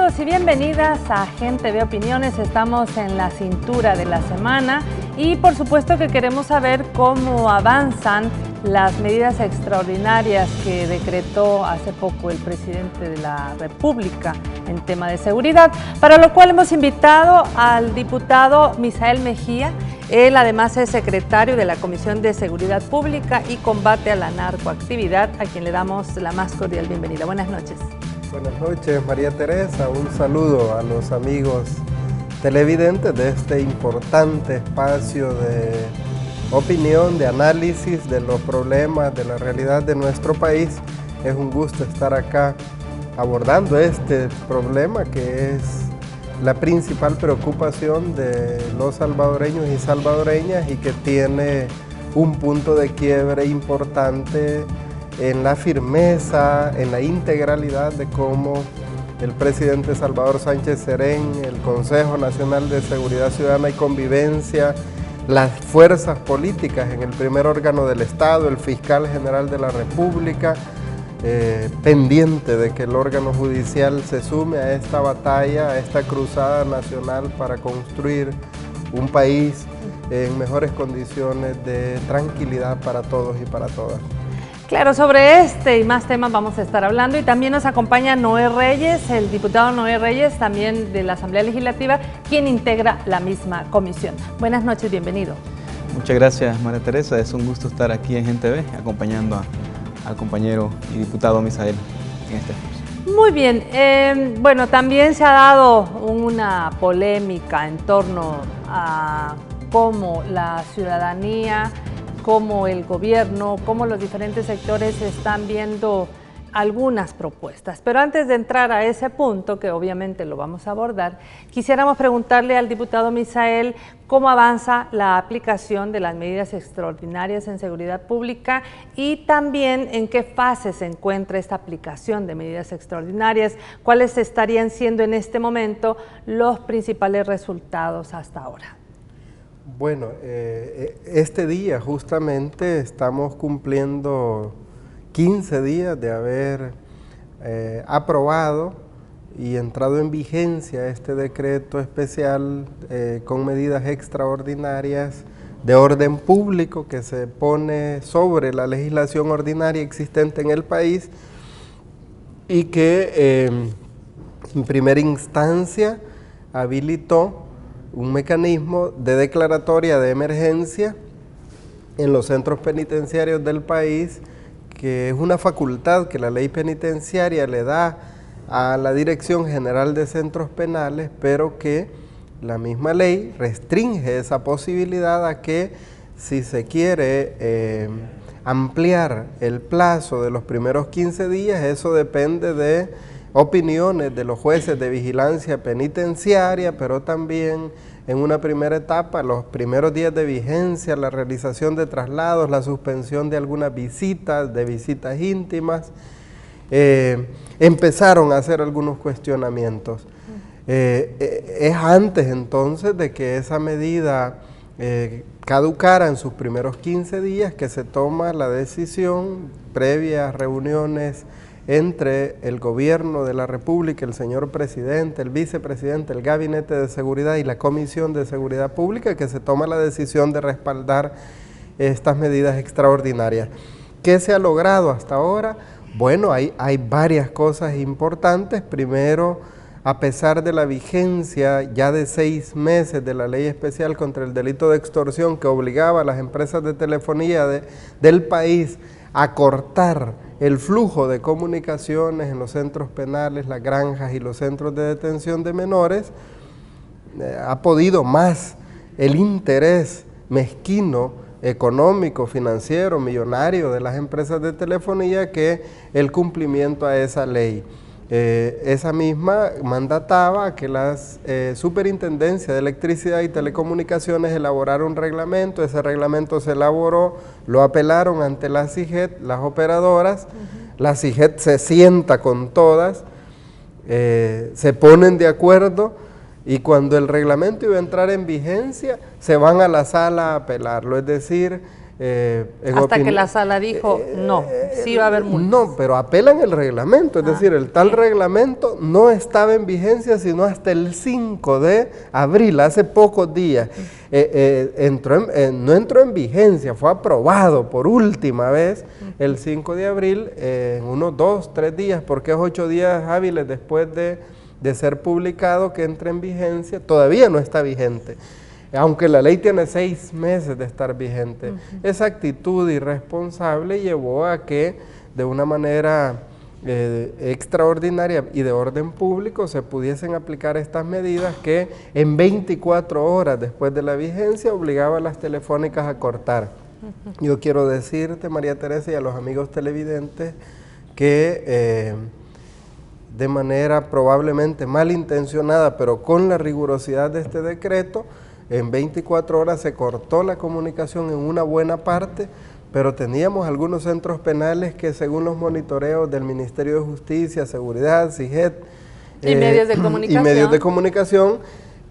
Bienvenidos y bienvenidas a Gente de Opiniones. Estamos en la cintura de la semana y por supuesto que queremos saber cómo avanzan las medidas extraordinarias que decretó hace poco el presidente de la República en tema de seguridad, para lo cual hemos invitado al diputado Misael Mejía. Él además es secretario de la Comisión de Seguridad Pública y Combate a la Narcoactividad, a quien le damos la más cordial bienvenida. Buenas noches. Buenas noches, María Teresa. Un saludo a los amigos televidentes de este importante espacio de opinión, de análisis de los problemas, de la realidad de nuestro país. Es un gusto estar acá abordando este problema que es la principal preocupación de los salvadoreños y salvadoreñas y que tiene un punto de quiebre importante en la firmeza, en la integralidad de cómo el presidente Salvador Sánchez Serén, el Consejo Nacional de Seguridad Ciudadana y Convivencia, las fuerzas políticas en el primer órgano del Estado, el fiscal general de la República, pendiente de que el órgano judicial se sume a esta batalla, a esta cruzada nacional para construir un país en mejores condiciones de tranquilidad para todos y para todas. Claro, sobre este y más temas vamos a estar hablando y también nos acompaña Noé Reyes, el diputado Noé Reyes, también de la Asamblea Legislativa, quien integra la misma comisión. Buenas noches, bienvenido. Muchas gracias, María Teresa, es un gusto estar aquí en Gente B, acompañando al compañero y diputado Misael en este espacio. Muy bien, bueno, también se ha dado una polémica en torno a cómo la ciudadanía, cómo el gobierno, cómo los diferentes sectores están viendo algunas propuestas. Pero antes de entrar a ese punto, que obviamente lo vamos a abordar, quisiéramos preguntarle al diputado Misael cómo avanza la aplicación de las medidas extraordinarias en seguridad pública y también en qué fase se encuentra esta aplicación de medidas extraordinarias, cuáles estarían siendo en este momento los principales resultados hasta ahora. Bueno, este día justamente estamos cumpliendo 15 días de haber aprobado y entrado en vigencia este decreto especial con medidas extraordinarias de orden público que se pone sobre la legislación ordinaria existente en el país y que en primera instancia habilitó un mecanismo de declaratoria de emergencia en los centros penitenciarios del país, que es una facultad que la ley penitenciaria le da a la Dirección General de Centros Penales, pero que la misma ley restringe esa posibilidad a que si se quiere ampliar el plazo de los primeros 15 días, eso depende de opiniones de los jueces de vigilancia penitenciaria, pero también en una primera etapa, los primeros días de vigencia, la realización de traslados, la suspensión de algunas visitas, de visitas íntimas, empezaron a hacer algunos cuestionamientos. Es antes entonces de que esa medida caducara en sus primeros 15 días que se toma la decisión previa a reuniones entre el gobierno de la República, el señor presidente, el vicepresidente, el gabinete de seguridad y la Comisión de Seguridad Pública, que se toma la decisión de respaldar estas medidas extraordinarias. ¿Qué se ha logrado hasta ahora? Bueno, hay varias cosas importantes. Primero, a pesar de la vigencia ya de 6 meses de la ley especial contra el delito de extorsión que obligaba a las empresas de telefonía del país a cortar el flujo de comunicaciones en los centros penales, las granjas y los centros de detención de menores, ha podido más el interés mezquino, económico, financiero, millonario de las empresas de telefonía que el cumplimiento a esa ley. Esa misma mandataba que las superintendencias de electricidad y telecomunicaciones elaboraran un reglamento. Ese reglamento se elaboró, lo apelaron ante la CIGET, las operadoras. La CIGET se sienta con todas, se ponen de acuerdo y cuando el reglamento iba a entrar en vigencia se van a la sala a apelarlo, es decir, Hasta que la sala dijo, no, sí va a haber multas. No, pero apelan el reglamento, es decir, el tal reglamento no estaba en vigencia sino hasta el 5 de abril, hace pocos días. No entró en vigencia, fue aprobado por última vez el 5 de abril, en unos 2, 3 días, porque es 8 días hábiles después de ser publicado que entre en vigencia, todavía no está vigente. Aunque la ley tiene 6 meses de estar vigente. Esa actitud irresponsable llevó a que de una manera extraordinaria y de orden público se pudiesen aplicar estas medidas que en 24 horas después de la vigencia obligaba a las telefónicas a cortar. Yo quiero decirte, María Teresa, y a los amigos televidentes que de manera probablemente malintencionada, pero con la rigurosidad de este decreto, en 24 horas se cortó la comunicación en una buena parte, pero teníamos algunos centros penales que según los monitoreos del Ministerio de Justicia, Seguridad, CIGET y medios de comunicación,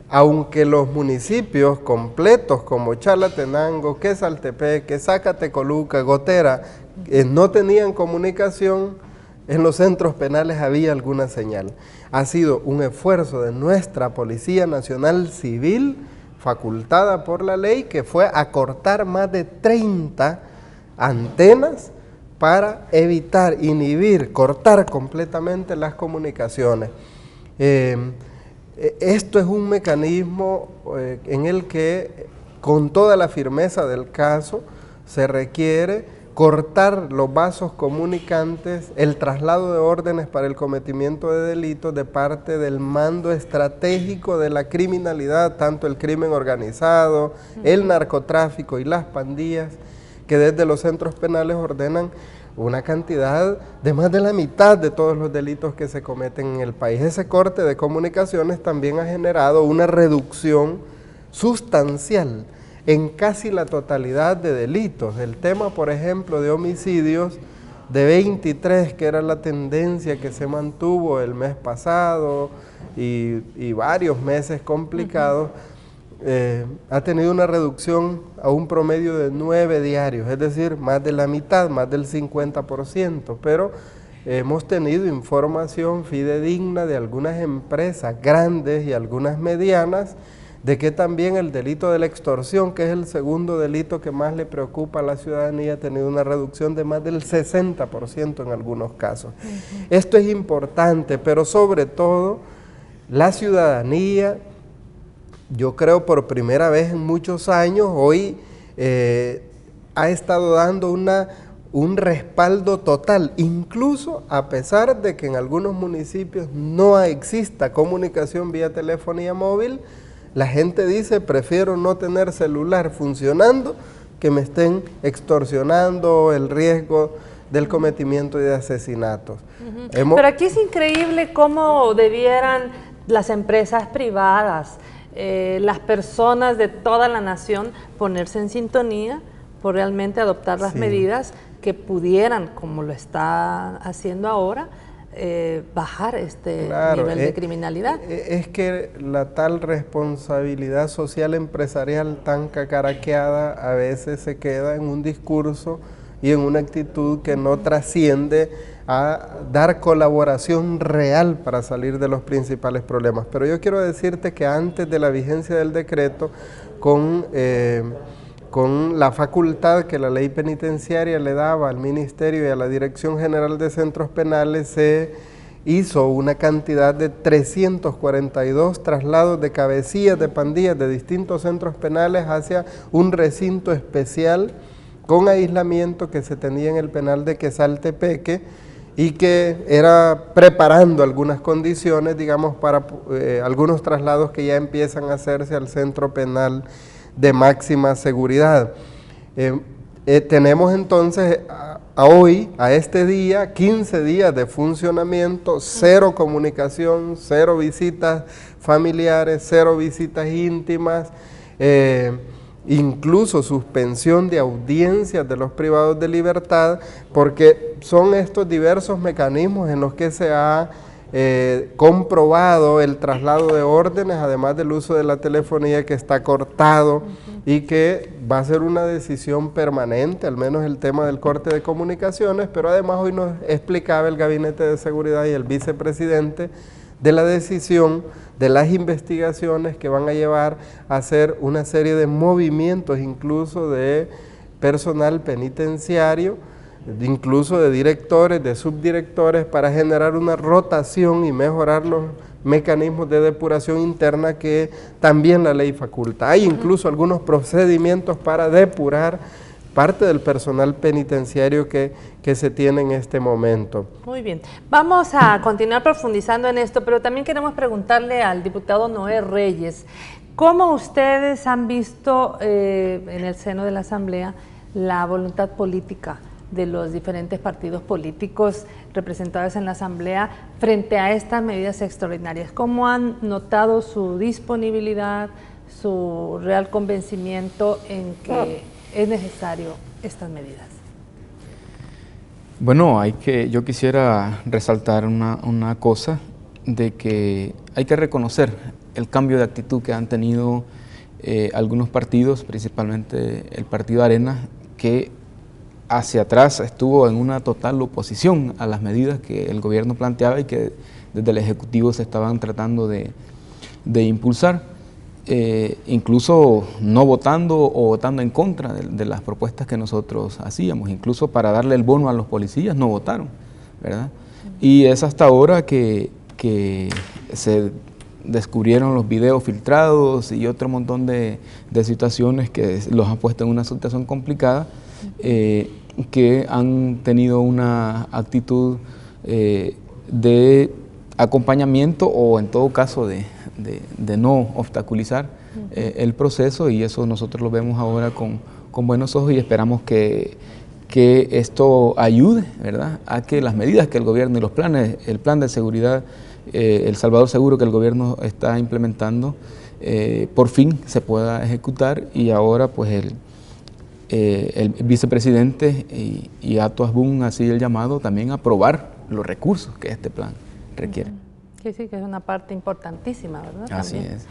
aunque los municipios completos como Chalatenango, Quezaltepec, Zacatecoluca, Gotera, no tenían comunicación, en los centros penales había alguna señal. Ha sido un esfuerzo de nuestra Policía Nacional Civil, facultada por la ley, que fue a cortar más de 30 antenas para evitar, inhibir, cortar completamente las comunicaciones. Esto es un mecanismo en el que, con toda la firmeza del caso, se requiere cortar los vasos comunicantes, el traslado de órdenes para el cometimiento de delitos de parte del mando estratégico de la criminalidad, tanto el crimen organizado, el narcotráfico y las pandillas, que desde los centros penales ordenan una cantidad de más de la mitad de todos los delitos que se cometen en el país. Ese corte de comunicaciones también ha generado una reducción sustancial en casi la totalidad de delitos. El tema, por ejemplo, de homicidios, de 23, que era la tendencia que se mantuvo el mes pasado y varios meses complicados, ha tenido una reducción a un promedio de 9 diarios, es decir, más de la mitad, más del 50%, pero hemos tenido información fidedigna de algunas empresas grandes y algunas medianas, de que también el delito de la extorsión, que es el segundo delito que más le preocupa a la ciudadanía, ha tenido una reducción de más del 60% en algunos casos. Esto es importante, pero sobre todo la ciudadanía, yo creo por primera vez en muchos años, hoy ha estado dando un respaldo total, incluso a pesar de que en algunos municipios no exista comunicación vía telefonía móvil. La gente dice, prefiero no tener celular funcionando que me estén extorsionando, el riesgo del cometimiento de asesinatos. Pero aquí es increíble cómo debieran las empresas privadas, las personas de toda la nación ponerse en sintonía por realmente adoptar las medidas que pudieran, como lo está haciendo ahora, bajar este nivel de criminalidad. Es que la tal responsabilidad social empresarial tan cacaraqueada a veces se queda en un discurso y en una actitud que no trasciende a dar colaboración real para salir de los principales problemas. Pero yo quiero decirte que antes de la vigencia del decreto, con la facultad que la ley penitenciaria le daba al Ministerio y a la Dirección General de Centros Penales, se hizo una cantidad de 342 traslados de cabecillas de pandillas de distintos centros penales hacia un recinto especial con aislamiento que se tenía en el penal de Quezaltepeque y que era preparando algunas condiciones, digamos, para algunos traslados que ya empiezan a hacerse al centro penal de máxima seguridad. Tenemos entonces hoy, a este día, 15 días de funcionamiento, 0 comunicación, 0 visitas familiares, 0 visitas íntimas, incluso suspensión de audiencias de los privados de libertad, porque son estos diversos mecanismos en los que se ha comprobado el traslado de órdenes, además del uso de la telefonía que está cortado y que va a ser una decisión permanente, al menos el tema del corte de comunicaciones, pero además hoy nos explicaba el Gabinete de Seguridad y el vicepresidente de la decisión de las investigaciones que van a llevar a hacer una serie de movimientos, incluso de personal penitenciario, incluso de directores, de subdirectores, para generar una rotación y mejorar los mecanismos de depuración interna que también la ley faculta. Hay incluso algunos procedimientos para depurar parte del personal penitenciario que se tiene en este momento. Muy bien, vamos a continuar profundizando en esto, pero también queremos preguntarle al diputado Noé Reyes, ¿cómo ustedes han visto en el seno de la Asamblea la voluntad política de los diferentes partidos políticos representados en la Asamblea frente a estas medidas extraordinarias? ¿Cómo han notado su disponibilidad, su real convencimiento en que es necesario estas medidas? Bueno, yo quisiera resaltar una cosa, de que hay que reconocer el cambio de actitud que han tenido algunos partidos, principalmente el Partido Arena, que hacia atrás estuvo en una total oposición a las medidas que el gobierno planteaba y que desde el Ejecutivo se estaban tratando de impulsar, incluso no votando o votando en contra de las propuestas que nosotros hacíamos, incluso para darle el bono a los policías no votaron, ¿verdad? Y es hasta ahora que se descubrieron los videos filtrados y otro montón de situaciones que los han puesto en una situación complicada, que han tenido una actitud de acompañamiento o en todo caso de no obstaculizar el proceso, y eso nosotros lo vemos ahora con buenos ojos y esperamos que esto ayude, ¿verdad?, a que las medidas que el gobierno y los planes, el plan de seguridad, El Salvador Seguro que el gobierno está implementando, por fin se pueda ejecutar, y ahora pues el vicepresidente y Ato Asbun ha sido el llamado también a aprobar los recursos que este plan requiere. Sí, que es una parte importantísima, ¿verdad? Así también. es.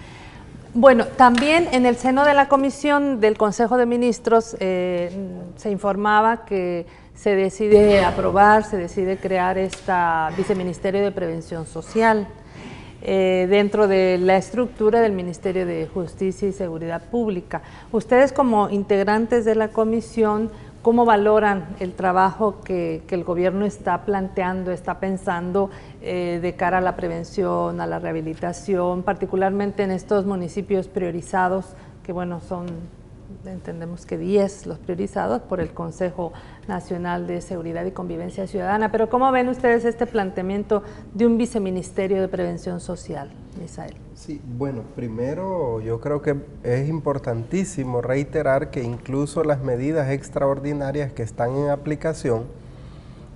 Bueno, también en el seno de la Comisión del Consejo de Ministros se informaba que se decide aprobar, se decide crear esta Viceministerio de Prevención Social dentro de la estructura del Ministerio de Justicia y Seguridad Pública. Ustedes como integrantes de la comisión, ¿cómo valoran el trabajo que el gobierno está planteando, está pensando de cara a la prevención, a la rehabilitación, particularmente en estos municipios priorizados, que bueno, entendemos que 10 los priorizados por el Consejo Nacional de Seguridad y Convivencia Ciudadana? Pero ¿cómo ven ustedes este planteamiento de un viceministerio de prevención social, Misael? Sí, bueno, primero yo creo que es importantísimo reiterar que incluso las medidas extraordinarias que están en aplicación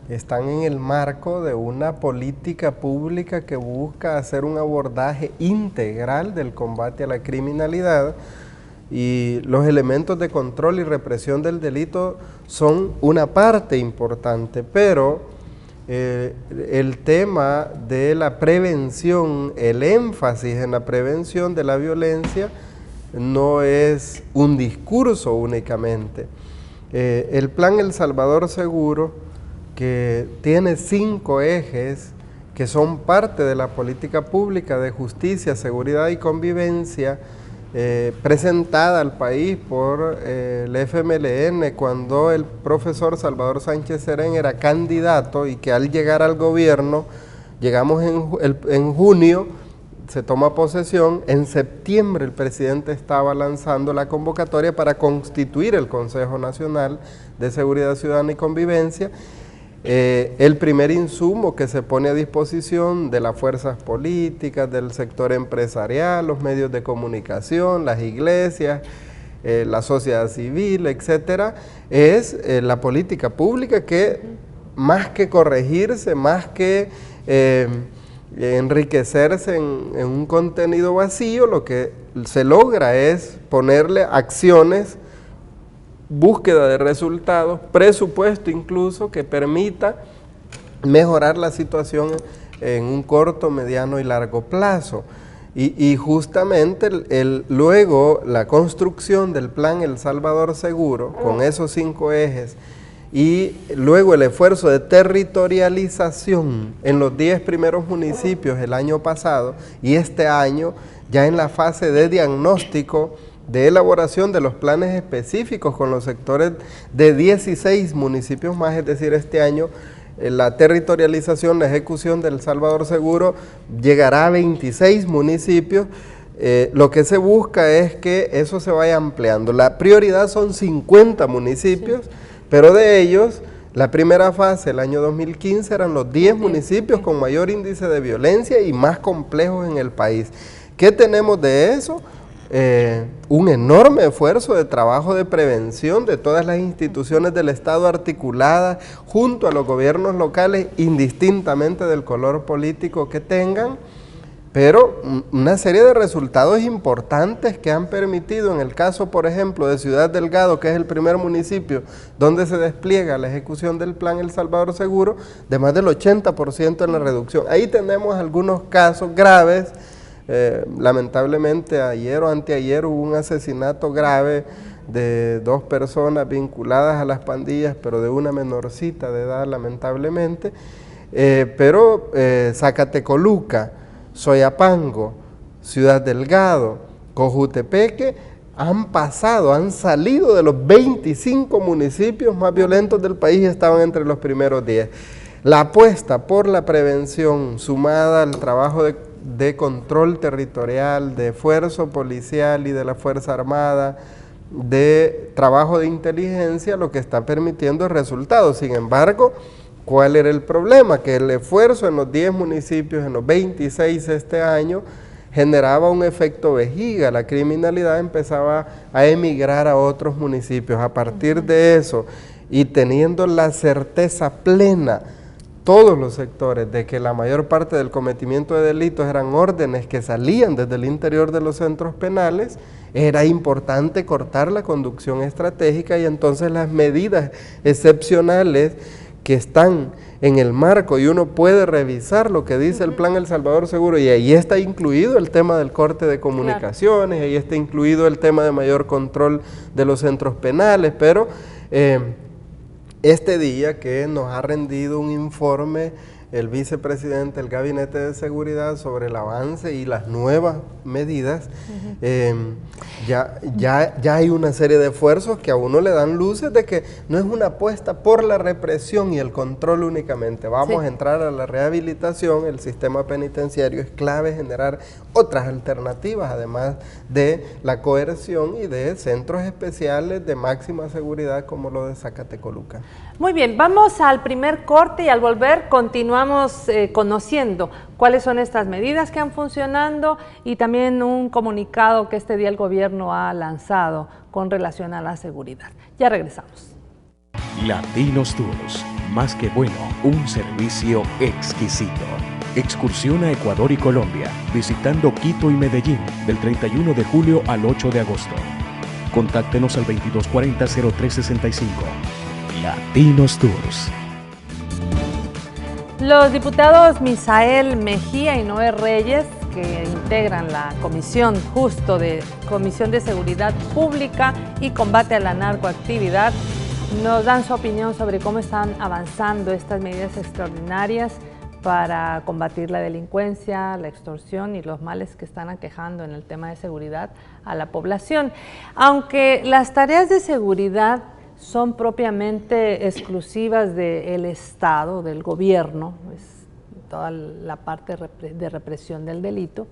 están en el marco de una política pública que busca hacer un abordaje integral del combate a la criminalidad, y los elementos de control y represión del delito son una parte importante, pero el tema de la prevención, el énfasis en la prevención de la violencia no es un discurso únicamente. El plan El Salvador Seguro, que tiene 5 ejes que son parte de la política pública de justicia, seguridad y convivencia, presentada al país por el FMLN cuando el profesor Salvador Sánchez Serén era candidato, y que al llegar al gobierno, llegamos en junio, se toma posesión, en septiembre el presidente estaba lanzando la convocatoria para constituir el Consejo Nacional de Seguridad Ciudadana y Convivencia. El primer insumo que se pone a disposición de las fuerzas políticas, del sector empresarial, los medios de comunicación, las iglesias, la sociedad civil, etcétera, es la política pública que, más que corregirse, más que enriquecerse en un contenido vacío, lo que se logra es ponerle acciones, búsqueda de resultados, presupuesto incluso que permita mejorar la situación en un corto, mediano y largo plazo. Y justamente luego la construcción del plan El Salvador Seguro, con esos 5 ejes, y luego el esfuerzo de territorialización en los 10 primeros municipios el año pasado, y este año ya en la fase de diagnóstico, de elaboración de los planes específicos con los sectores de 16 municipios más, es decir, este año la territorialización, la ejecución del Salvador Seguro llegará a 26 municipios. Lo que se busca es que eso se vaya ampliando. La prioridad son 50 municipios, sí, pero de ellos, la primera fase, el año 2015, eran los 10 municipios con mayor índice de violencia y más complejos en el país. ¿Qué tenemos de eso? Un enorme esfuerzo de trabajo de prevención de todas las instituciones del Estado articuladas junto a los gobiernos locales, indistintamente del color político que tengan, pero una serie de resultados importantes que han permitido, en el caso, por ejemplo, de Ciudad Delgado, que es el primer municipio donde se despliega la ejecución del plan El Salvador Seguro, de más del 80% en la reducción. Ahí tenemos algunos casos graves. Lamentablemente ayer o anteayer hubo un asesinato grave de 2 personas vinculadas a las pandillas, pero de una menorcita de edad, lamentablemente. Pero Zacatecoluca, Soyapango, Ciudad Delgado, Cojutepeque han salido de los 25 municipios más violentos del país y estaban entre los primeros 10. La apuesta por la prevención sumada al trabajo de control territorial, de esfuerzo policial y de la Fuerza Armada, de trabajo de inteligencia, lo que está permitiendo resultados. Sin embargo, ¿cuál era el problema? Que el esfuerzo en los 10 municipios, en los 26 este año, generaba un efecto vejiga. La criminalidad empezaba a emigrar a otros municipios. A partir de eso, y teniendo la certeza plena, todos los sectores, de que la mayor parte del cometimiento de delitos eran órdenes que salían desde el interior de los centros penales, era importante cortar la conducción estratégica, y entonces las medidas excepcionales que están en el marco, y uno puede revisar lo que dice el plan El Salvador Seguro, y ahí está incluido el tema del corte de comunicaciones, claro, ahí está incluido el tema de mayor control de los centros penales, pero este día que nos ha rendido un informe el vicepresidente del Gabinete de Seguridad sobre el avance y las nuevas medidas, ya hay una serie de esfuerzos que a uno le dan luces de que no es una apuesta por la represión y el control únicamente. Vamos a entrar a la rehabilitación, el sistema penitenciario es clave generar otras alternativas, además de la coerción y de centros especiales de máxima seguridad como lo de Zacatecoluca. Muy bien, vamos al primer corte y al volver continuamos conociendo cuáles son estas medidas que han funcionado y también un comunicado que este día el gobierno ha lanzado con relación a la seguridad. Ya regresamos. Latinos Tours, más que bueno, un servicio exquisito. Excursión a Ecuador y Colombia, visitando Quito y Medellín del 31 de julio al 8 de agosto. Contáctenos al 2240-0365. Latinos Tours. Los diputados Misael Mejía y Noé Reyes, que integran la Comisión de Seguridad Pública y Combate a la Narcoactividad, nos dan su opinión sobre cómo están avanzando estas medidas extraordinarias para combatir la delincuencia, la extorsión y los males que están aquejando en el tema de seguridad a la población. Aunque las tareas de seguridad son propiamente exclusivas del Estado, del gobierno, es toda la parte de represión del delito,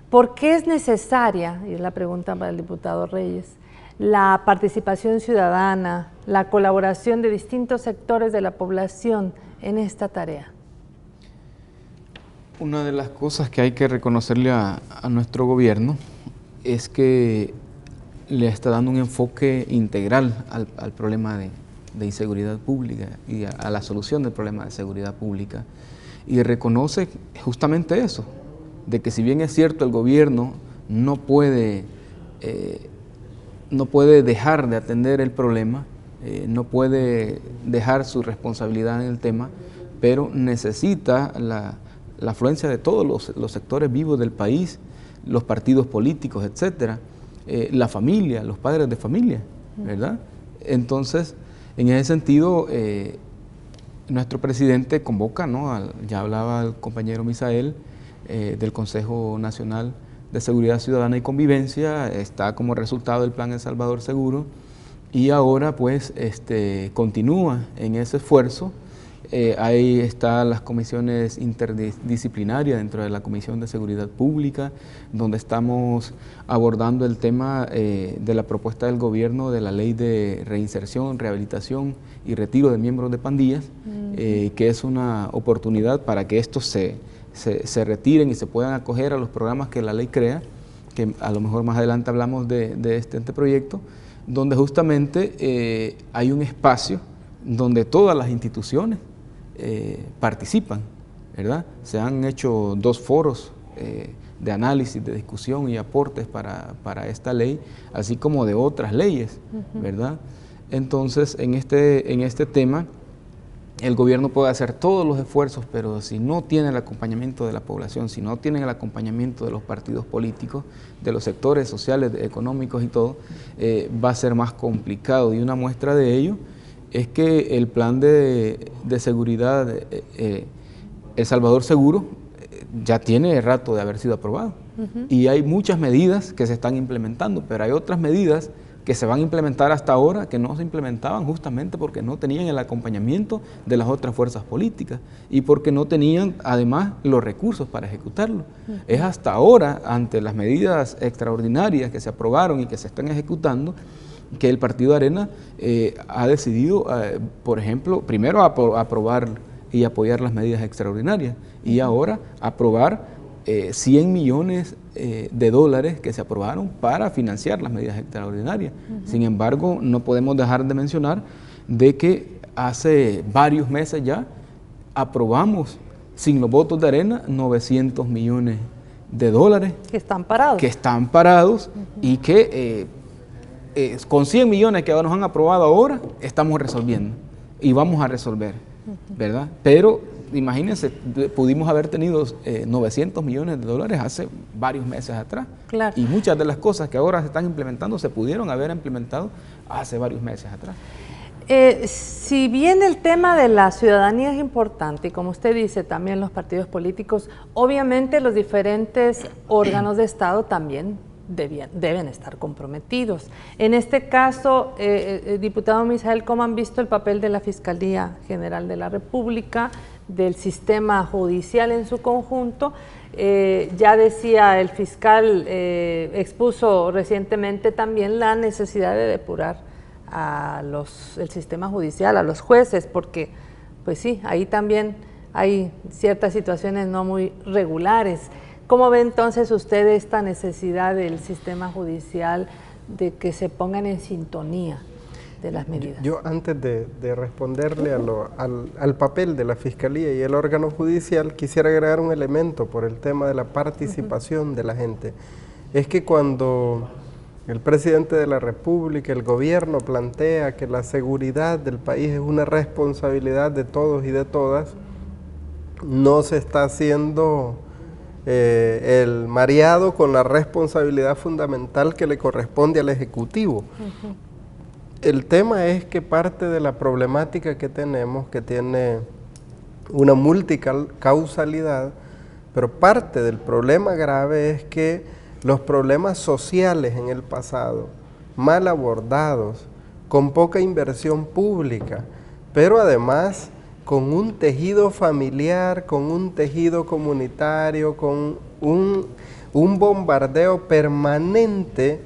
¿por qué es necesaria, y es la pregunta para el diputado Reyes, la participación ciudadana, la colaboración de distintos sectores de la población en esta tarea? Una de las cosas que hay que reconocerle a nuestro gobierno es que le está dando un enfoque integral al problema de inseguridad pública y a la solución del problema de seguridad pública. Y reconoce justamente eso, de que si bien es cierto el gobierno no puede dejar de atender el problema, no puede dejar su responsabilidad en el tema, pero necesita la afluencia de todos los sectores vivos del país los partidos políticos, etcétera, la familia, los padres de familia, ¿verdad? Entonces, en ese sentido, nuestro presidente convoca, ¿no? Ya hablaba el compañero Misael, del Consejo Nacional de Seguridad Ciudadana y Convivencia, está como resultado del Plan El Salvador Seguro, y ahora pues continúa en ese esfuerzo. Ahí están las comisiones interdisciplinarias dentro de la Comisión de Seguridad Pública, donde estamos abordando el tema de la propuesta del gobierno de la Ley de Reinserción, Rehabilitación y Retiro de Miembros de Pandillas, que es una oportunidad para que estos se retiren y se puedan acoger a los programas que la ley crea, que a lo mejor más adelante hablamos de este proyecto, donde justamente hay un espacio donde todas las instituciones participan, ¿verdad? Se han hecho 2 foros de análisis, de discusión y aportes para esta ley, así como de otras leyes, ¿verdad? Entonces, en este tema, el gobierno puede hacer todos los esfuerzos, pero si no tiene el acompañamiento de la población, si no tiene el acompañamiento de los partidos políticos, de los sectores sociales, económicos y todo, va a ser más complicado. Y una muestra de ello es que el plan de seguridad El Salvador Seguro ya tiene rato de haber sido aprobado. Y hay muchas medidas que se están implementando, pero hay otras medidas que se van a implementar hasta ahora que no se implementaban justamente porque no tenían el acompañamiento de las otras fuerzas políticas y porque no tenían además los recursos para ejecutarlo. Es hasta ahora, ante las medidas extraordinarias que se aprobaron y que se están ejecutando, que el Partido Arena ha decidido, por ejemplo, primero aprobar y apoyar las medidas extraordinarias y ahora aprobar 100 millones de dólares que se aprobaron para financiar las medidas extraordinarias. Sin embargo, no podemos dejar de mencionar de que hace varios meses ya aprobamos, sin los votos de Arena, 900 millones de dólares. Que están parados. Que están parados y que con 100 millones que nos han aprobado ahora, estamos resolviendo y vamos a resolver, ¿verdad? Pero imagínense, pudimos haber tenido 900 millones de dólares hace varios meses atrás. Claro. Y muchas de las cosas que ahora se están implementando se pudieron haber implementado hace varios meses atrás. Si bien el tema de la ciudadanía es importante, y como usted dice, también los partidos políticos, obviamente los diferentes órganos de Estado también deben estar comprometidos. En este caso, diputado Misael, ¿cómo han visto el papel de la Fiscalía General de la República, del sistema judicial en su conjunto? Ya decía el fiscal, expuso recientemente también la necesidad de depurar el sistema judicial, a los jueces, porque pues sí, ahí también hay ciertas situaciones no muy regulares. ¿Cómo ve entonces usted esta necesidad del sistema judicial de que se pongan en sintonía de las medidas? Yo antes de responderle al papel de la Fiscalía y el órgano judicial, quisiera agregar un elemento por el tema de la participación de la gente. Es que cuando el presidente de la República, el gobierno plantea que la seguridad del país es una responsabilidad de todos y de todas, no se está haciendo el mareado con la responsabilidad fundamental que le corresponde al Ejecutivo. El tema es que parte de la problemática que tenemos, que tiene una multicausalidad, pero parte del problema grave es que los problemas sociales en el pasado, mal abordados, con poca inversión pública, pero además con un tejido familiar, con un tejido comunitario, con un bombardeo permanente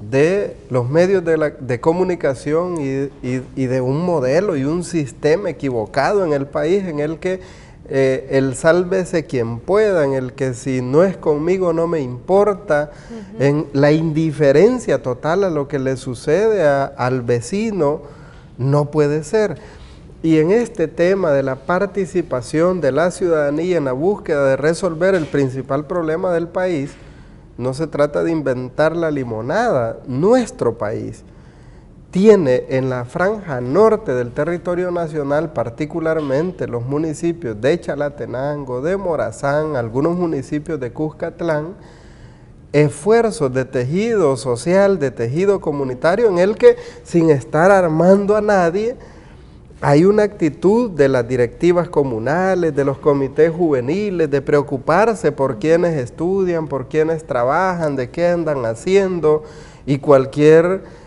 de los medios de comunicación y de un modelo y un sistema equivocado en el país, en el que el sálvese quien pueda, en el que si no es conmigo no me importa, en la indiferencia total a lo que le sucede al vecino, no puede ser. Y en este tema de la participación de la ciudadanía en la búsqueda de resolver el principal problema del país, no se trata de inventar la limonada. Nuestro país tiene en la franja norte del territorio nacional, particularmente los municipios de Chalatenango, de Morazán, algunos municipios de Cuscatlán, esfuerzos de tejido social, de tejido comunitario, en el que, sin estar armando a nadie, hay una actitud de las directivas comunales, de los comités juveniles, de preocuparse por quienes estudian, por quienes trabajan, de qué andan haciendo, y cualquier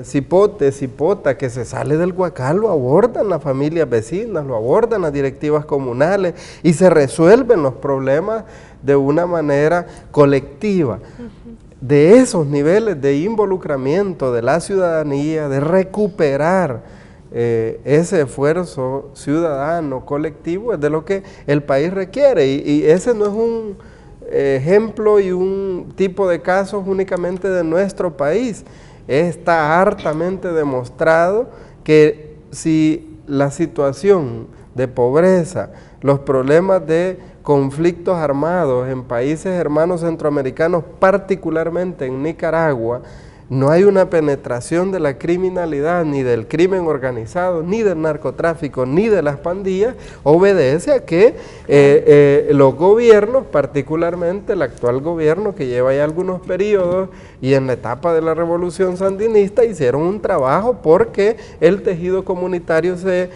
cipote, cipota que se sale del huacal lo abordan las familias vecinas, lo abordan las directivas comunales y se resuelven los problemas de una manera colectiva. De esos niveles de involucramiento de la ciudadanía, de recuperar ese esfuerzo ciudadano, colectivo, es de lo que el país requiere, y ese no es un ejemplo y un tipo de casos únicamente de nuestro país. Está hartamente demostrado que si la situación de pobreza, los problemas de conflictos armados en países hermanos centroamericanos, particularmente en Nicaragua, no hay una penetración de la criminalidad, ni del crimen organizado, ni del narcotráfico, ni de las pandillas, obedece a que los gobiernos, particularmente el actual gobierno que lleva ya algunos periodos y en la etapa de la revolución sandinista, hicieron un trabajo porque el tejido comunitario se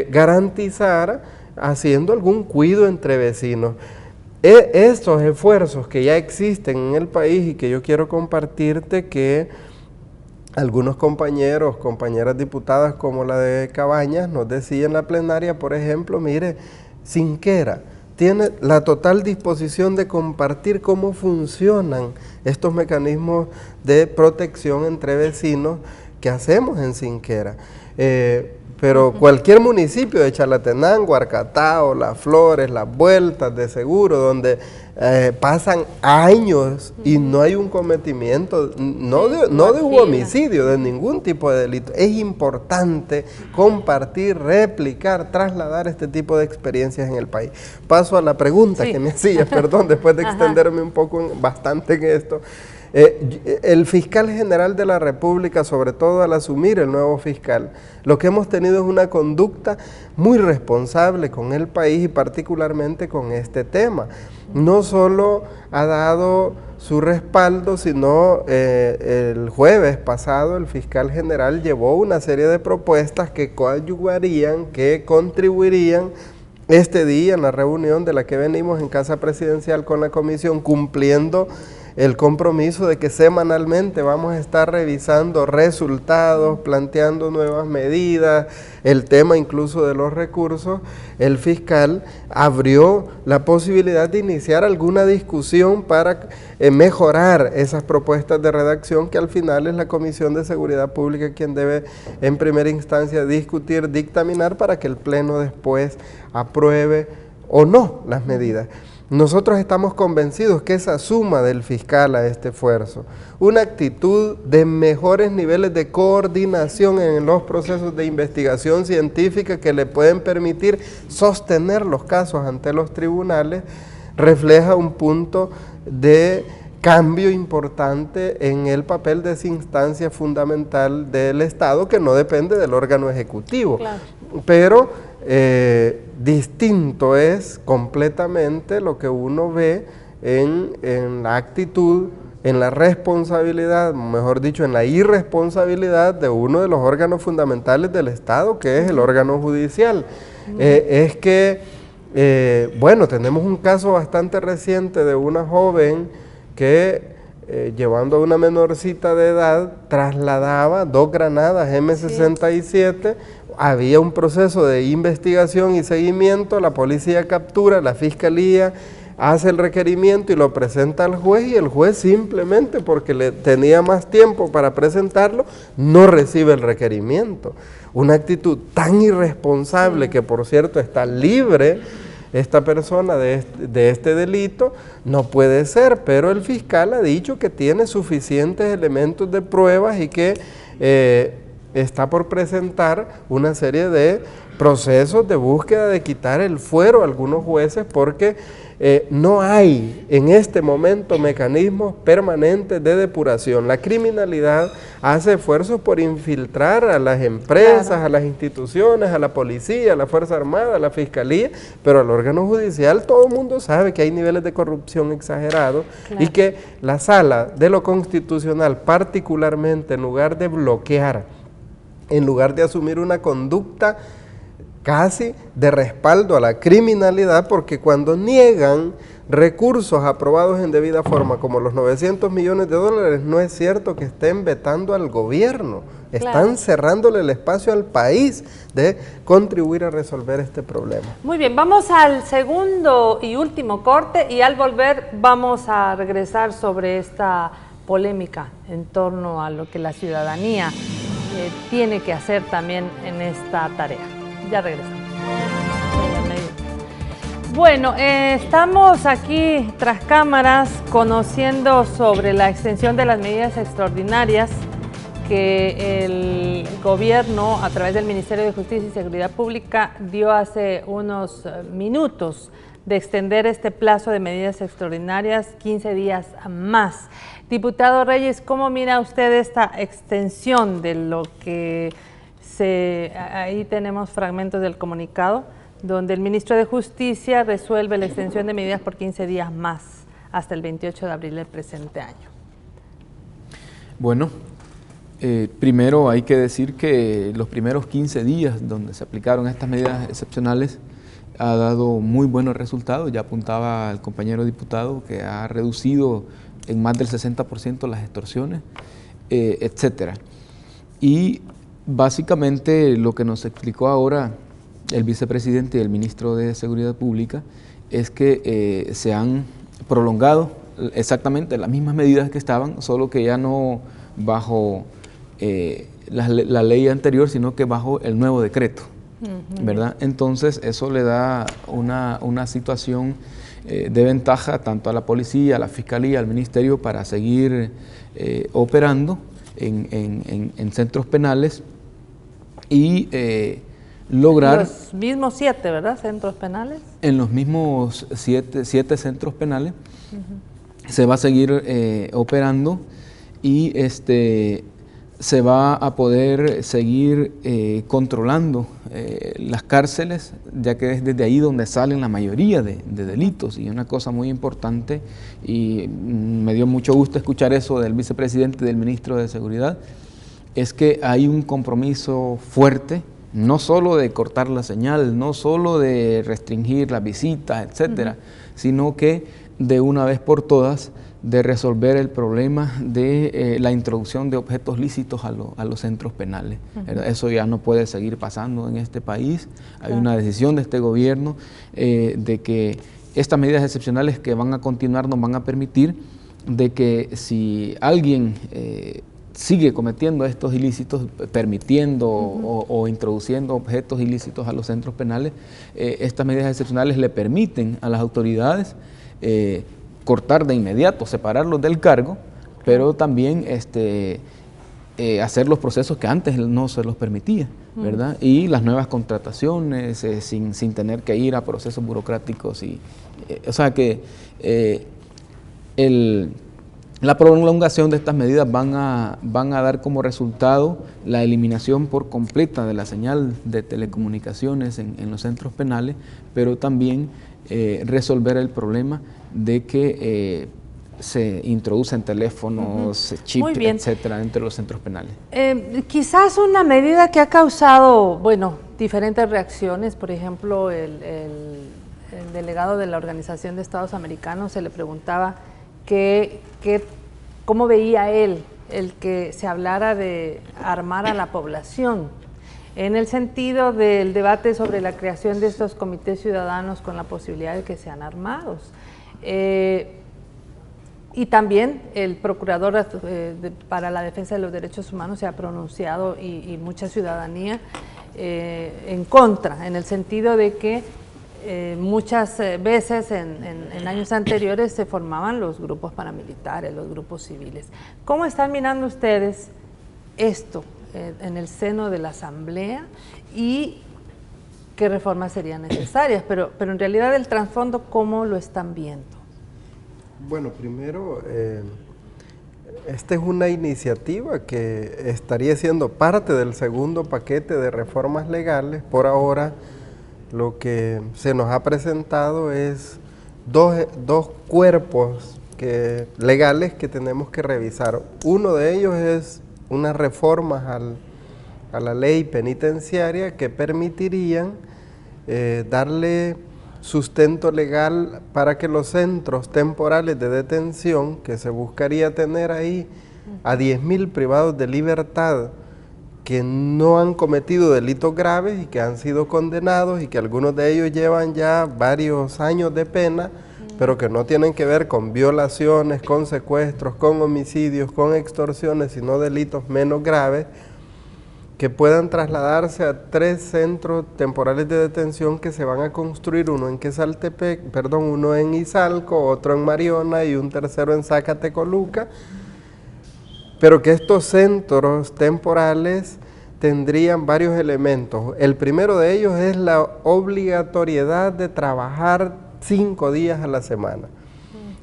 garantizara haciendo algún cuidado entre vecinos. Estos esfuerzos que ya existen en el país y que yo quiero compartirte, que algunos compañeros, compañeras diputadas como la de Cabañas nos decía en la plenaria, por ejemplo, mire, Sinquera tiene la total disposición de compartir cómo funcionan estos mecanismos de protección entre vecinos que hacemos en Sinquera. Pero cualquier municipio de Chalatenango, Arcatao, Las Flores, Las Vueltas, de seguro, donde pasan años y no hay un cometimiento, no de un homicidio, de ningún tipo de delito. Es importante compartir, replicar, trasladar este tipo de experiencias en el país. Paso a la pregunta que me hacía, perdón, después de extenderme un poco, bastante en esto. El fiscal general de la República, sobre todo al asumir el nuevo fiscal, lo que hemos tenido es una conducta muy responsable con el país y particularmente con este tema. No solo ha dado su respaldo, sino el jueves pasado el fiscal general llevó una serie de propuestas que coadyuvarían, que contribuirían este día en la reunión de la que venimos en Casa Presidencial con la comisión, cumpliendo el compromiso de que semanalmente vamos a estar revisando resultados, planteando nuevas medidas, el tema incluso de los recursos. El fiscal abrió la posibilidad de iniciar alguna discusión para mejorar esas propuestas de redacción, que al final es la Comisión de Seguridad Pública quien debe en primera instancia discutir, dictaminar para que el Pleno después apruebe o no las medidas. Nosotros estamos convencidos que esa suma del fiscal a este esfuerzo, una actitud de mejores niveles de coordinación en los procesos de investigación científica que le pueden permitir sostener los casos ante los tribunales, refleja un punto de cambio importante en el papel de esa instancia fundamental del Estado, que no depende del órgano ejecutivo. Claro. Pero distinto es completamente lo que uno ve en la actitud, en la responsabilidad, mejor dicho, en la irresponsabilidad de uno de los órganos fundamentales del Estado, que es el órgano judicial. Es que, bueno, tenemos un caso bastante reciente de una joven que llevando a una menorcita de edad, trasladaba 2 granadas M67, había un proceso de investigación y seguimiento, la policía captura, la fiscalía hace el requerimiento y lo presenta al juez, y el juez simplemente porque le tenía más tiempo para presentarlo, no recibe el requerimiento. Una actitud tan irresponsable que, por cierto, está libre esta persona de este delito, no puede ser, pero el fiscal ha dicho que tiene suficientes elementos de pruebas y que está por presentar una serie de procesos de búsqueda de quitar el fuero a algunos jueces porque no hay en este momento mecanismos permanentes de depuración. La criminalidad hace esfuerzos por infiltrar a las empresas, claro, a las instituciones, a la policía, a la Fuerza Armada, a la Fiscalía, pero al órgano judicial todo el mundo sabe que hay niveles de corrupción exagerados, claro, y que la Sala de lo Constitucional, particularmente, en lugar de bloquear, en lugar de asumir una conducta casi de respaldo a la criminalidad, porque cuando niegan recursos aprobados en debida forma, como los 900 millones de dólares, no es cierto que estén vetando al gobierno, están, claro, cerrándole el espacio al país de contribuir a resolver este problema. Muy bien, vamos al segundo y último corte y al volver vamos a regresar sobre esta polémica en torno a lo que la ciudadanía tiene que hacer también en esta tarea. Ya regresamos. Bueno, estamos aquí tras cámaras conociendo sobre la extensión de las medidas extraordinarias que el gobierno a través del Ministerio de Justicia y Seguridad Pública dio hace unos minutos de extender este plazo de medidas extraordinarias 15 días más. Diputado Reyes, ¿cómo mira usted esta extensión de lo que ahí tenemos fragmentos del comunicado, donde el ministro de Justicia resuelve la extensión de medidas por 15 días más, hasta el 28 de abril del presente año? Bueno, primero hay que decir que los primeros 15 días donde se aplicaron estas medidas excepcionales ha dado muy buenos resultados. Ya apuntaba el compañero diputado que ha reducido en más del 60% las extorsiones, etcétera. Y básicamente lo que nos explicó ahora el vicepresidente y el ministro de Seguridad Pública es que se han prolongado exactamente las mismas medidas que estaban, solo que ya no bajo la ley anterior, sino que bajo el nuevo decreto, ¿verdad? Entonces eso le da una situación de ventaja tanto a la policía, a la fiscalía, al ministerio para seguir operando en centros penales y lograr... Los mismos 7, ¿verdad? ¿Centros penales? En los mismos 7 centros penales se va a seguir operando y se va a poder seguir controlando las cárceles, ya que es desde ahí donde salen la mayoría de delitos. Y una cosa muy importante, y me dio mucho gusto escuchar eso del vicepresidente y del ministro de Seguridad, es que hay un compromiso fuerte, no solo de cortar la señal, no solo de restringir las visitas, etcétera, sino que de una vez por todas de resolver el problema de la introducción de objetos lícitos a los centros penales. Eso ya no puede seguir pasando en este país. Hay una decisión de este gobierno de que estas medidas excepcionales que van a continuar nos van a permitir de que si alguien sigue cometiendo estos ilícitos, permitiendo o introduciendo objetos ilícitos a los centros penales, estas medidas excepcionales le permiten a las autoridades cortar de inmediato, separarlos del cargo, pero también hacer los procesos que antes no se los permitía, ¿verdad? Y las nuevas contrataciones sin tener que ir a procesos burocráticos. O sea que la prolongación de estas medidas van a dar como resultado la eliminación por completa de la señal de telecomunicaciones en los centros penales, pero también resolver el problema de que se introducen teléfonos, chips, etcétera, entre los centros penales. Quizás una medida que ha causado, bueno, diferentes reacciones. Por ejemplo, el delegado de la Organización de Estados Americanos se le preguntaba cómo veía él el que se hablara de armar a la población, en el sentido del debate sobre la creación de estos comités ciudadanos con la posibilidad de que sean armados. Y también el procurador para la defensa de los derechos humanos se ha pronunciado y mucha ciudadanía en contra, en el sentido de que muchas veces en años anteriores se formaban los grupos paramilitares, los grupos civiles. ¿Cómo están mirando ustedes esto en el seno de la Asamblea y qué reformas serían necesarias, pero en realidad el trasfondo, ¿cómo lo están viendo? Bueno, primero, esta es una iniciativa que estaría siendo parte del segundo paquete de reformas legales. Por ahora, lo que se nos ha presentado es dos cuerpos legales que tenemos que revisar. Uno de ellos es unas reformas a la ley penitenciaria que permitirían darle sustento legal para que los centros temporales de detención, que se buscaría tener ahí a 10.000 privados de libertad que no han cometido delitos graves y que han sido condenados y que algunos de ellos llevan ya varios años de pena, pero que no tienen que ver con violaciones, con secuestros, con homicidios, con extorsiones, sino delitos menos graves, que puedan trasladarse a 3 centros temporales de detención que se van a construir, uno en Izalco, otro en Mariona y un tercero en Zacatecoluca, pero que estos centros temporales tendrían varios elementos. El primero de ellos es la obligatoriedad de trabajar 5 días a la semana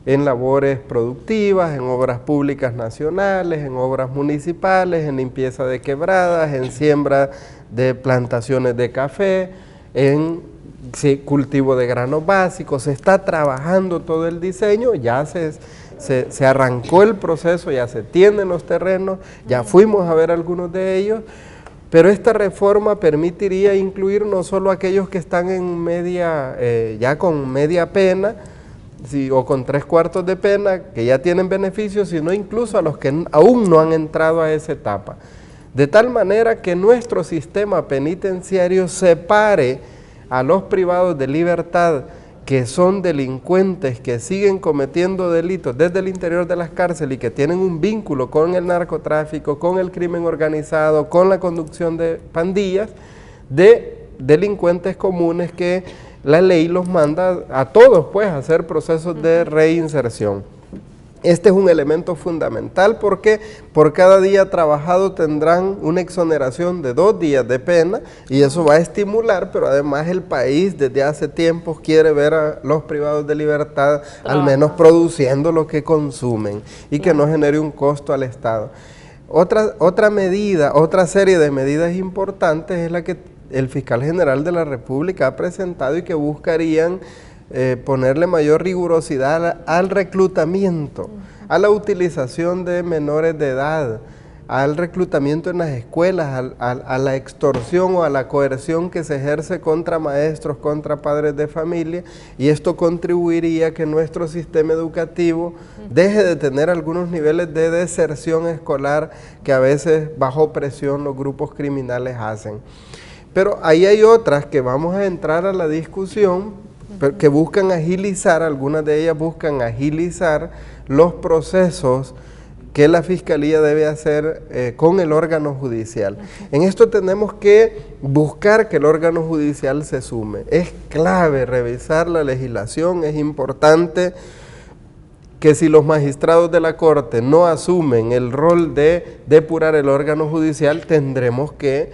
en labores productivas, en obras públicas nacionales, en obras municipales, en limpieza de quebradas, en siembra de plantaciones de café, en cultivo de granos básicos. Se está trabajando todo el diseño, ya se arrancó el proceso, ya se tienen los terrenos, ya fuimos a ver algunos de ellos, pero esta reforma permitiría incluir no solo a aquellos que están en ya con media pena, o con 3/4 de pena, que ya tienen beneficios, sino incluso a los que aún no han entrado a esa etapa. De tal manera que nuestro sistema penitenciario separe a los privados de libertad que son delincuentes, que siguen cometiendo delitos desde el interior de las cárceles y que tienen un vínculo con el narcotráfico, con el crimen organizado, con la conducción de pandillas, de delincuentes comunes que la ley los manda a todos, pues, a hacer procesos de reinserción. Este es un elemento fundamental porque por cada día trabajado tendrán una exoneración de 2 días de pena y eso va a estimular, pero además el país desde hace tiempo quiere ver a los privados de libertad al menos produciendo lo que consumen y que no genere un costo al Estado. Otra serie de medidas importantes es la que el fiscal general de la República ha presentado y que buscarían ponerle mayor rigurosidad al reclutamiento, a la utilización de menores de edad, al reclutamiento en las escuelas, a la extorsión o a la coerción que se ejerce contra maestros, contra padres de familia, y esto contribuiría a que nuestro sistema educativo deje de tener algunos niveles de deserción escolar que a veces bajo presión los grupos criminales hacen. Pero ahí hay otras que vamos a entrar a la discusión, que buscan agilizar, algunas de ellas buscan agilizar los procesos que la Fiscalía debe hacer con el órgano judicial. En esto tenemos que buscar que el órgano judicial se sume. Es clave revisar la legislación, es importante que si los magistrados de la Corte no asumen el rol de depurar el órgano judicial, tendremos que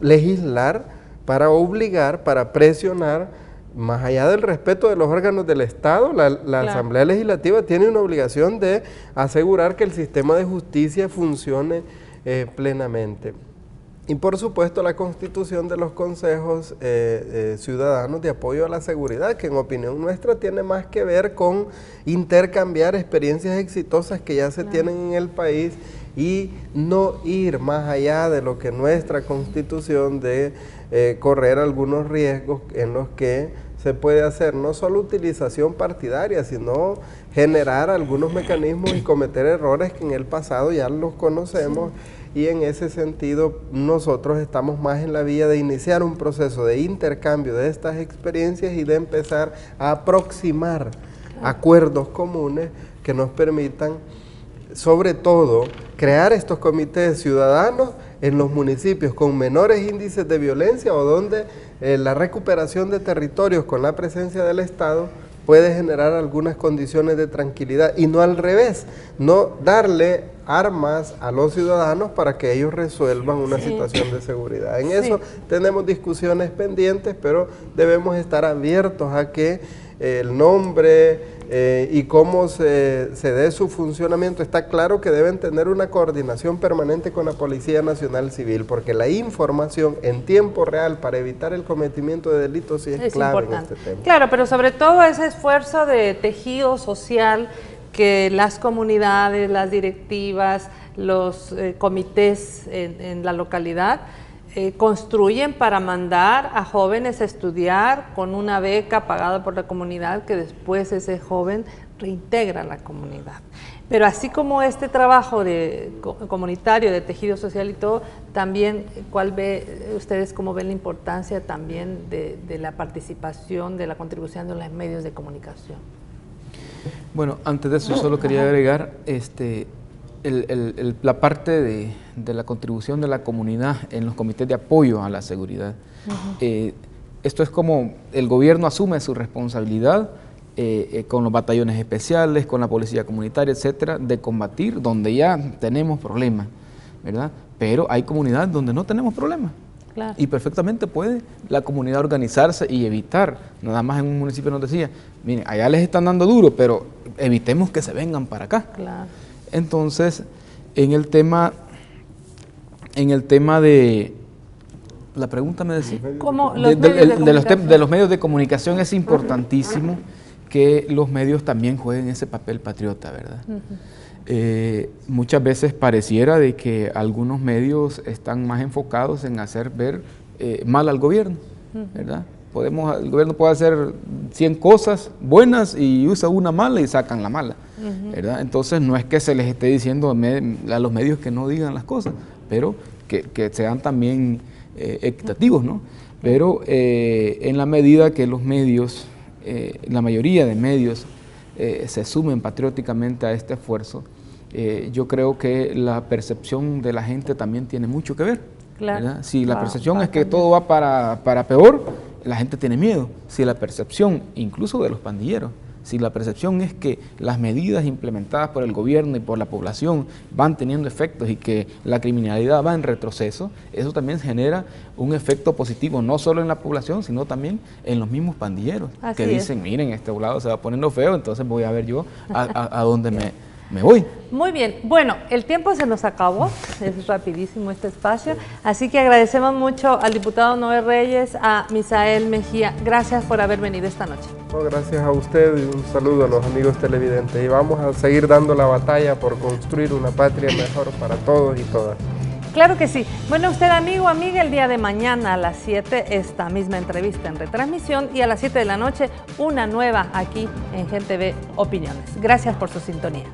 legislar para obligar, para presionar, más allá del respeto de los órganos del Estado, la Asamblea Legislativa tiene una obligación de asegurar que el sistema de justicia funcione plenamente. Y por supuesto la constitución de los consejos ciudadanos de apoyo a la seguridad, que en opinión nuestra tiene más que ver con intercambiar experiencias exitosas que ya se tienen en el país y no ir más allá de lo que nuestra constitución de correr algunos riesgos en los que se puede hacer no solo utilización partidaria, sino generar algunos mecanismos y cometer errores que en el pasado ya los conocemos. Y en ese sentido nosotros estamos más en la vía de iniciar un proceso de intercambio de estas experiencias y de empezar a aproximar acuerdos comunes que nos permitan, sobre todo, crear estos comités ciudadanos en los municipios con menores índices de violencia o donde la recuperación de territorios con la presencia del Estado puede generar algunas condiciones de tranquilidad y no al revés, no darle armas a los ciudadanos para que ellos resuelvan una situación de seguridad. En eso tenemos discusiones pendientes, pero debemos estar abiertos a que el nombre y cómo se dé su funcionamiento. Está claro que deben tener una coordinación permanente con la Policía Nacional Civil, porque la información en tiempo real para evitar el cometimiento de delitos sí es clave importante en este tema. Claro, pero sobre todo ese esfuerzo de tejido social que las comunidades, las directivas, los comités en la localidad construyen para mandar a jóvenes a estudiar con una beca pagada por la comunidad que después ese joven reintegra a la comunidad. Pero así como este trabajo comunitario de tejido social y todo, también, ¿cuál ve ustedes cómo ven la importancia también de la participación, de la contribución de los medios de comunicación? Bueno, antes de eso yo solo quería agregar la parte de la contribución de la comunidad en los comités de apoyo a la seguridad. Esto es como el gobierno asume su responsabilidad con los batallones especiales, con la policía comunitaria, etcétera, de combatir donde ya tenemos problemas, ¿verdad? Pero hay comunidades donde no tenemos problemas. Claro. Y perfectamente puede la comunidad organizarse y evitar. Nada más en un municipio nos decía, miren, allá les están dando duro, pero evitemos que se vengan para acá. Claro. Entonces, en el tema de la pregunta me decía, ¿cómo de los medios de comunicación es importantísimo que los medios también jueguen ese papel patriota, ¿verdad? Muchas veces pareciera de que algunos medios están más enfocados en hacer ver mal al gobierno, ¿verdad? El gobierno puede hacer 100 cosas buenas y usa una mala y sacan la mala, ¿verdad? Entonces no es que se les esté diciendo a los medios que no digan las cosas, pero que sean también equitativos, ¿no? Pero en la medida que los medios, la mayoría de medios se sumen patrióticamente a este esfuerzo, yo creo que la percepción de la gente también tiene mucho que ver. Claro. Si la percepción es que todo va para peor, la gente tiene miedo. Si la percepción, incluso de los pandilleros, si la percepción es que las medidas implementadas por el gobierno y por la población van teniendo efectos y que la criminalidad va en retroceso, eso también genera un efecto positivo, no solo en la población, sino también en los mismos pandilleros, que dicen, miren, este volado se va poniendo feo, entonces voy a ver yo a dónde me voy. Muy bien, bueno, el tiempo se nos acabó, es rapidísimo este espacio, así que agradecemos mucho al diputado Noé Reyes, a Misael Mejía, gracias por haber venido esta noche. No, gracias a usted y un saludo a los amigos televidentes, y vamos a seguir dando la batalla por construir una patria mejor para todos y todas. Claro que sí. Bueno, usted amigo, amiga, el día de mañana a las 7 esta misma entrevista en retransmisión y a las 7 de la noche una nueva aquí en GenTV Opiniones. Gracias por su sintonía.